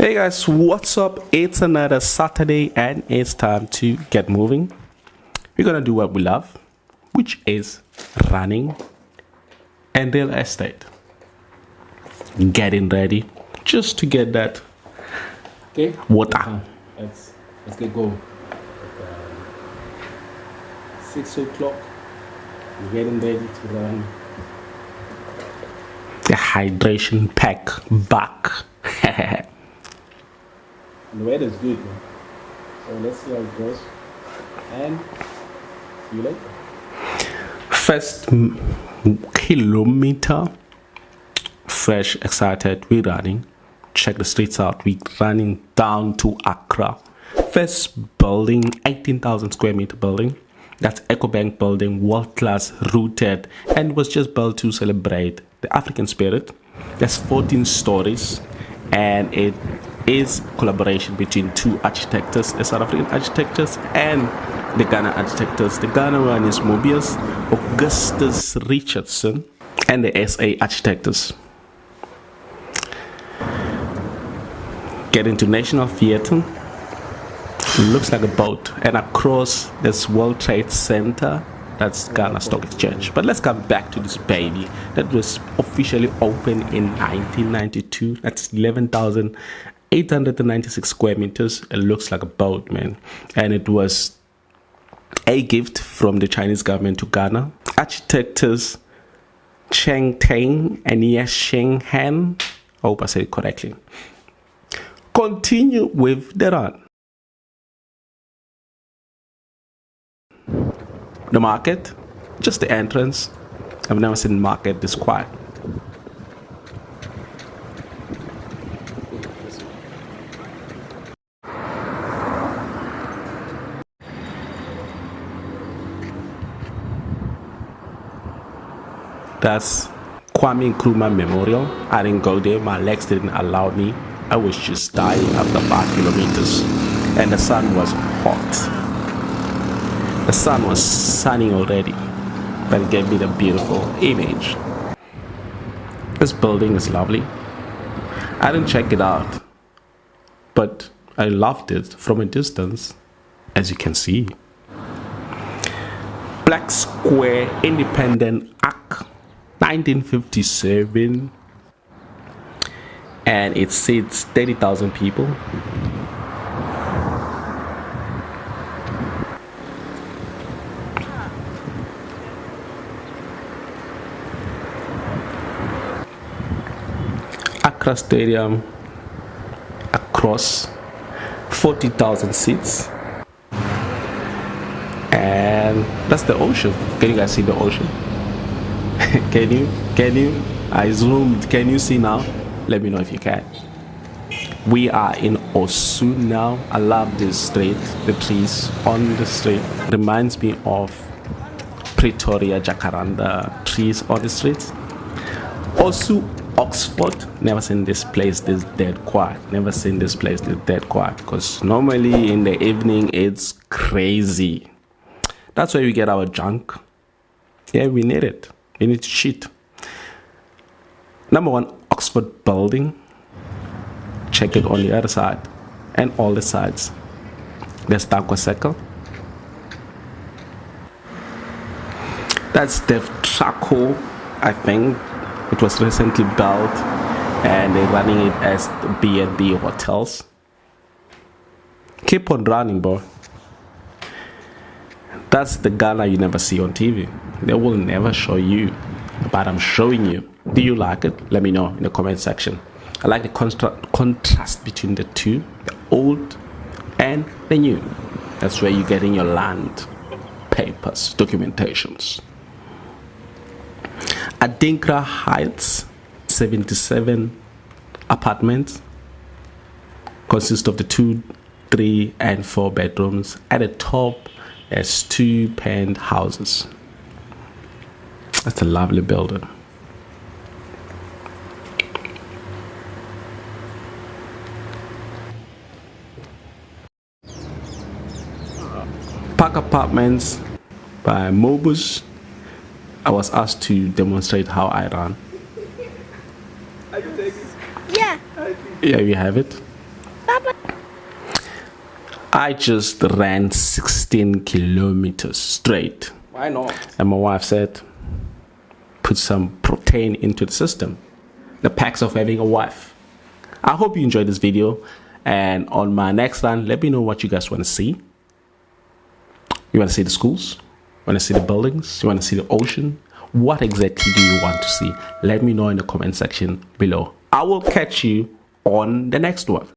Hey guys, what's up? It's another Saturday and it's time to get moving. We're gonna do what we love, which is running and real estate. Getting ready just to get that water. Let's get going. 6 o'clock. We're getting ready to run. The hydration pack back. And the weather's good, man. So let's see how it goes. And see you later. First kilometer. Fresh, excited. We're running. Check the streets out. We're running down to Accra. First building, 18,000 square meter building. That's EcoBank building, world class, rooted, and was just built to celebrate the African spirit. There's 14 stories, and it is collaboration between two architects, the South African architects and the Ghana architects. The Ghana one is Mobius Augustus Richardson, and the SA architects. Get into National Theatre. Looks like a boat, and across this World Trade Center, that's Ghana Stock Exchange. But let's come back to this baby that was officially opened in 1992. That's 11,896 square meters. It looks like a boat, man, and it was a gift from the Chinese government to Ghana. Architects Cheng Teng and Yes Sheng Han, I hope I said it correctly, continue with the run. The market, just the entrance. I've never seen the market this quiet. That's Kwame Nkrumah Memorial. I didn't go there. My legs didn't allow me. I was just dying after 5 kilometers, and the sun was hot. The sun was sunny already, but it gave me the beautiful image. This building is lovely. I didn't check it out, but I loved it from a distance, as you can see. Black Square Independent Act, 1957, and it seats 30,000 people. Accra Stadium, across 40,000 seats, and that's the ocean. Can you guys see the ocean? Can you? I zoomed. Can you see now? Let me know if you can. We are in Osu now. I love this street. The trees on the street reminds me of Pretoria, Jacaranda trees on the streets. Osu, Oxford. Never seen this place this dead quiet. Never seen this place this dead quiet, because normally in the evening it's crazy. That's where we get our junk. Yeah, we need it. We need to cheat. Number 1, Oxford building. Check it on the other side and all the sides. There's Tankwa Circle. That's the Traco, I think. It was recently built, and they're running it as B&B hotels. Keep on running, bro. That's the Ghana you never see on TV. They will never show you, but I'm showing you. Do you like it? Let me know in the comment section. I like the contrast between the two, the old and the new. That's where you're getting your land papers, documentations. Adinkra Heights, 77 apartments, consist of the 2, 3, and 4 bedrooms. At the top, there's 2 penthouses. That's a lovely building. Park Apartments by Mobus. I was asked to demonstrate how I run. Yeah. Yeah, you have it. I just ran 16 kilometers straight. Why not? And my wife said, put some protein into the system. The perks of having a wife. I hope you enjoyed this video. And on my next run, let me know what you guys want to see. You want to see the schools? You want to see the buildings? You want to see the ocean? What exactly do you want to see? Let me know in the comment section below. I will catch you on the next one.